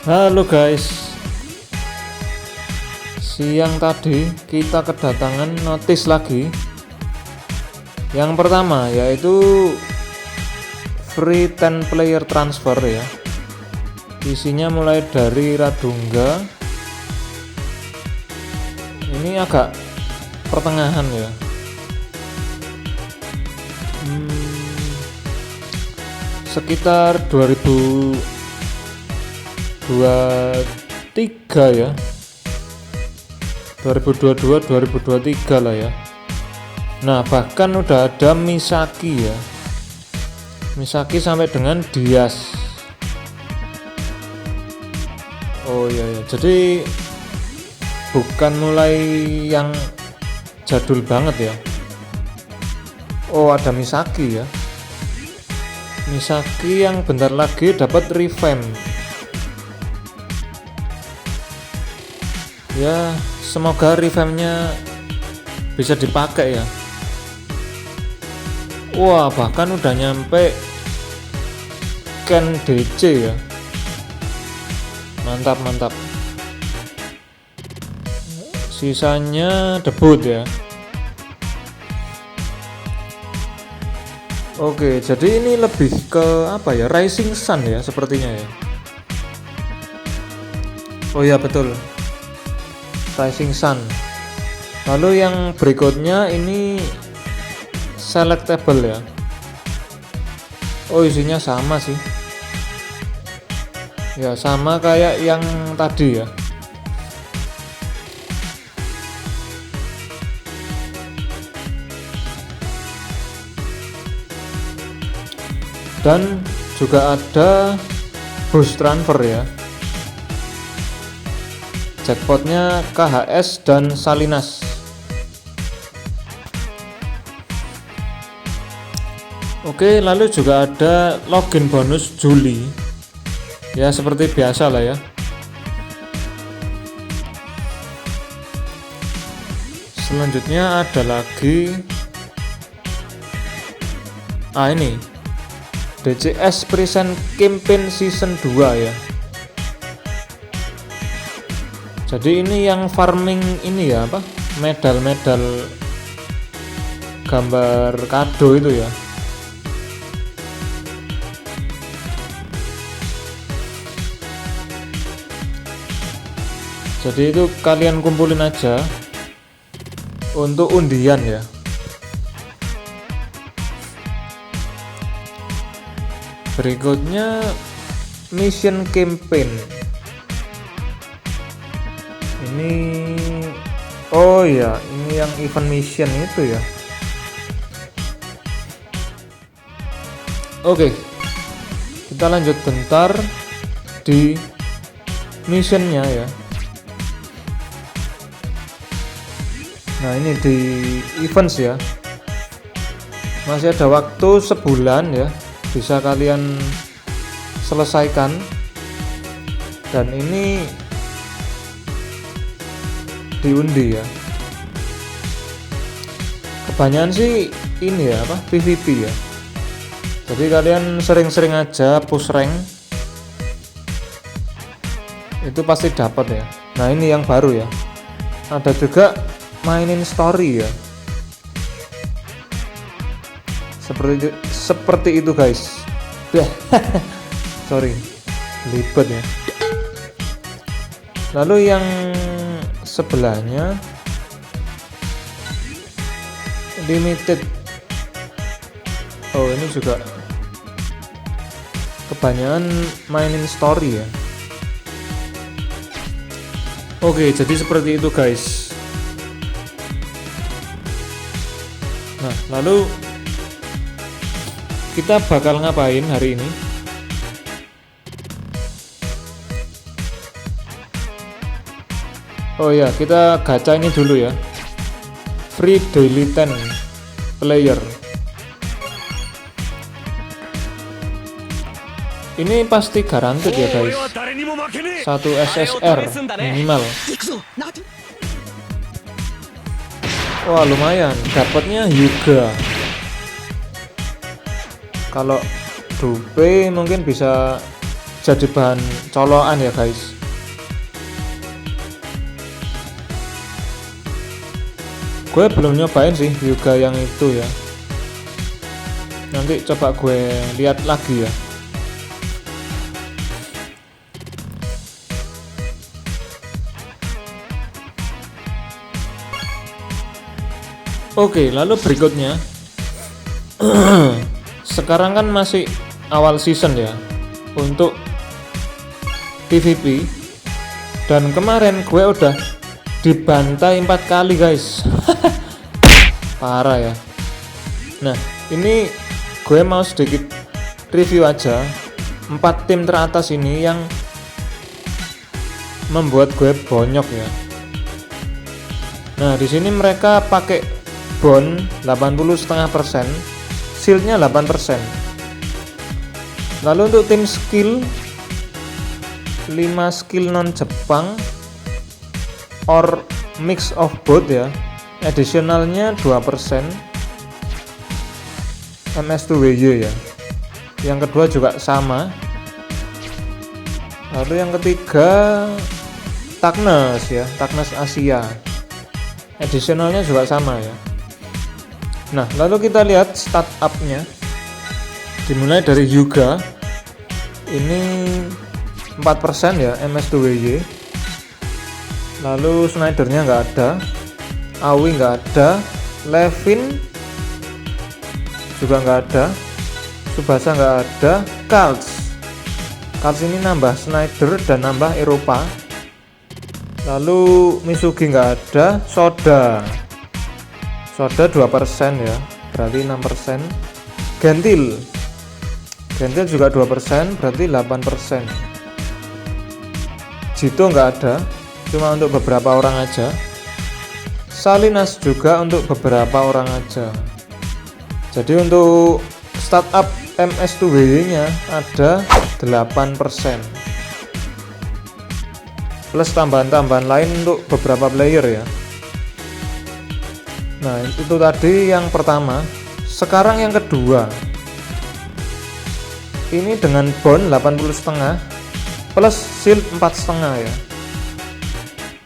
Halo guys, siang tadi kita kedatangan notis lagi. Yang pertama yaitu free 10 player transfer ya. Isinya mulai dari Radungga. Ini agak pertengahan ya. Sekitar 2023 ya, 2022-2023 lah ya. Nah bahkan udah ada Misaki ya, Misaki sampai dengan Dias. Oh iya ya, jadi bukan mulai yang jadul banget ya. Oh ada Misaki ya, Misaki yang bentar lagi dapat revamp. Ya semoga revampnya bisa dipakai ya. Wah bahkan udah nyampe Ken DC ya. Mantap. Sisanya debut ya. Oke, jadi ini lebih ke apa ya, Rising Sun ya sepertinya ya. Oh iya betul, Rising Sun. Lalu yang berikutnya ini selectable ya. Oh isinya sama sih ya, sama kayak yang tadi ya. Dan juga ada boost transfer ya, jackpotnya KHS dan Salinas. Oke, lalu juga ada login bonus Juli ya, seperti biasa lah ya. Selanjutnya ada lagi ini DCS Present Campaign Season 2 ya. Jadi ini yang farming ini ya, apa, medal-medal gambar kado itu ya. Jadi itu kalian kumpulin aja untuk undian ya. Berikutnya mission campaign. Ini oh ya, ini yang event mission itu ya. Oke, kita lanjut bentar di missionnya ya. Nah ini di events ya, masih ada waktu sebulan ya, bisa kalian selesaikan. Dan ini diundi ya. Kebanyakan sih ini ya, apa, PVP ya. Jadi kalian sering-sering aja push rank, itu pasti dapat ya. Nah ini yang baru ya. Ada juga mainin story ya. Seperti itu guys. Sorry, libet ya. Lalu yang sebelahnya limited. Oh ini juga kebanyakan mainin story ya. Oke, jadi seperti itu guys. Nah lalu kita bakal ngapain hari ini? Oh ya, kita gacha ini dulu ya, free daily 10 player. Ini pasti garanti ya guys, 1 SSR minimal. Wah lumayan, dapatnya juga. Kalau Dupe mungkin bisa jadi bahan colokan ya guys. Gue belum nyobain sih Hyuga yang itu ya, nanti coba gue lihat lagi ya. Oke, lalu berikutnya sekarang kan masih awal season ya untuk PvP, dan kemarin gue udah dibantai 4 kali guys. Parah ya. Nah, ini gue mau sedikit review aja 4 tim teratas ini yang membuat gue bonyok ya. Nah, di sini mereka pakai bond 80,5%, shieldnya 8%. Lalu untuk tim skill 5 skill non Jepang or mix of both ya, additionalnya 2%, MS2WY ya. Yang kedua juga sama. Lalu yang ketiga Tagnes ya, Tagnes Asia, additionalnya juga sama ya. Nah, lalu kita lihat startupnya, dimulai dari Hyuga, ini 4% ya, MS2WY. Lalu Snydernya nggak ada, Aoi nggak ada, Levin juga nggak ada, Tsubasa nggak ada, Karls ini nambah Snyder dan nambah Eropa. Lalu Misugi nggak ada, Soda 2% ya, berarti 6%. Gentil juga 2%, berarti 8%. Jito nggak ada, cuma untuk beberapa orang aja. Salinas juga untuk beberapa orang aja. Jadi untuk startup MS2WY nya ada 8%, plus tambahan-tambahan lain untuk beberapa player ya. Nah, itu tadi yang pertama. Sekarang yang kedua, ini dengan bond 80,5 plus shield 4,5 ya,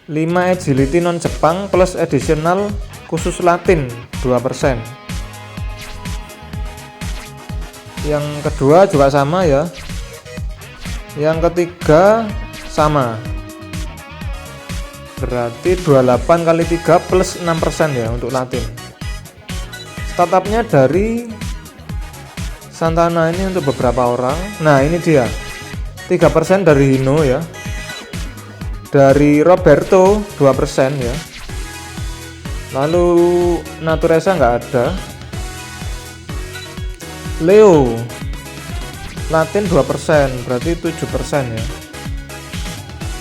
5 agility non Jepang plus additional khusus Latin 2%. Yang kedua juga sama ya. Yang ketiga sama, berarti 28 kali 3 plus 6% ya untuk Latin. Startupnya dari Santana ini untuk beberapa orang. Nah, ini dia 3% dari Hino ya, dari Roberto 2% ya. Lalu Natureza nggak ada. Leo Latin 2%, berarti 7% ya,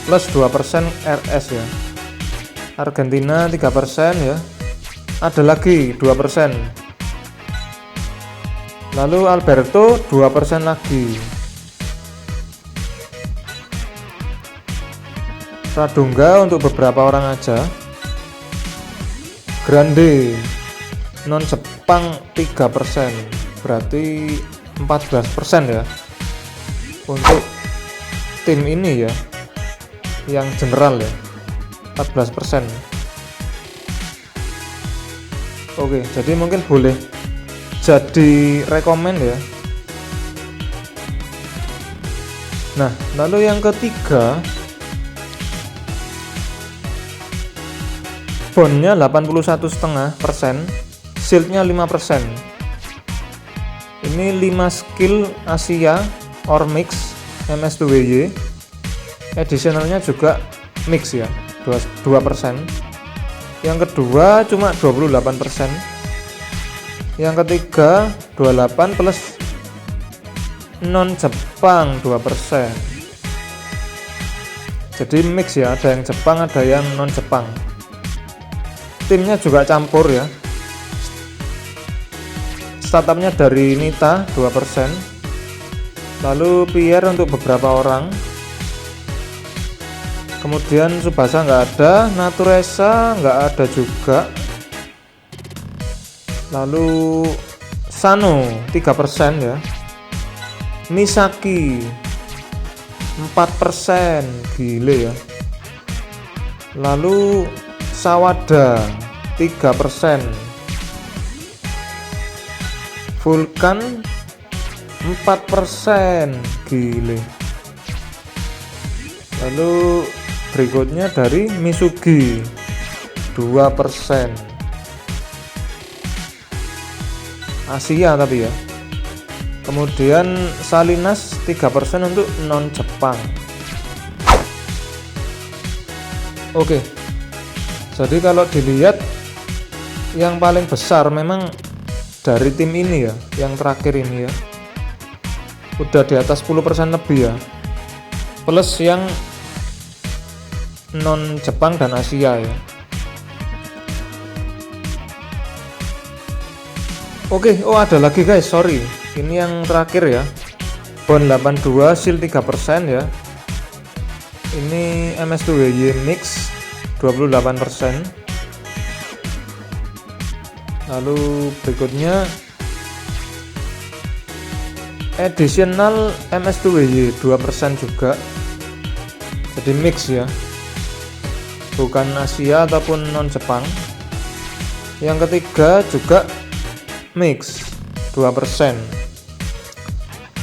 plus 2% RS ya. Argentina 3% ya, ada lagi 2%. Lalu Alberto 2% lagi. Radungga untuk beberapa orang aja. Grande non Jepang 3%, berarti 14% ya untuk tim ini ya, yang general ya, 14%. Oke, jadi mungkin boleh jadi rekomen ya. Nah, lalu yang ketiga, bondnya 81,5%, shieldnya 5%. Ini 5 skill Asia or mix MS2WY, additionalnya juga mix ya, 2%. Yang kedua cuma 28%. Yang ketiga 28 plus non Jepang 2%. Jadi mix ya, ada yang Jepang ada yang non Jepang. Timnya juga campur ya. Startupnya dari Nita 2%. Lalu Pierre untuk beberapa orang. Kemudian Tsubasa nggak ada, Natureza nggak ada juga. Lalu Sano 3% ya. Misaki 4%, gile ya. Lalu Sawada 3%, Vulkan 4%, gile. Lalu berikutnya dari Misugi 2%, Asia tapi ya. Kemudian Salinas 3% untuk non Jepang. Oke, jadi kalau dilihat yang paling besar memang dari tim ini ya, yang terakhir ini ya, udah di atas 10% lebih ya, plus yang non Jepang dan Asia ya. Oke, oh ada lagi guys, sorry, ini yang terakhir ya, Bond 82 SEAL 3% ya. Ini MS2Y Mix 28%. Lalu berikutnya additional MS2Y 2% juga, jadi mix ya, bukan Asia ataupun non Jepang. Yang ketiga juga mix 2%.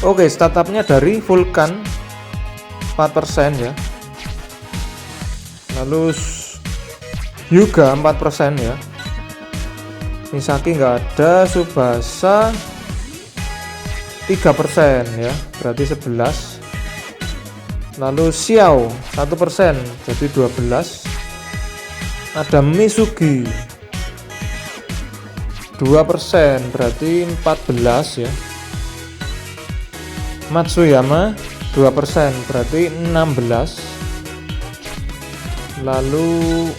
Oke, startupnya dari Vulkan 4% ya, lalu Hyuga 4% ya, Misaki nggak ada, Subasa 3% ya, berarti 11. Lalu Xiao 1%, jadi 12. Ada Misugi 2%, berarti 14 ya. Matsuyama 2%, berarti 16. Lalu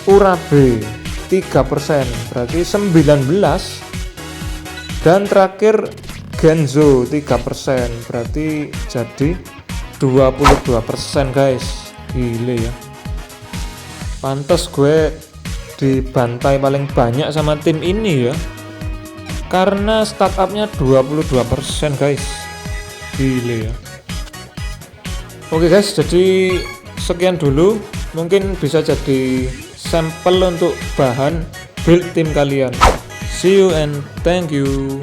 Urabe 3%, berarti 19. Dan terakhir Genzo 3%, berarti jadi 22% guys. Gile ya, pantes gue dibantai paling banyak sama tim ini ya, karena startupnya 22% guys. Gile ya. Oke guys, jadi sekian dulu, mungkin bisa jadi sampel untuk bahan build tim kalian. See you and thank you.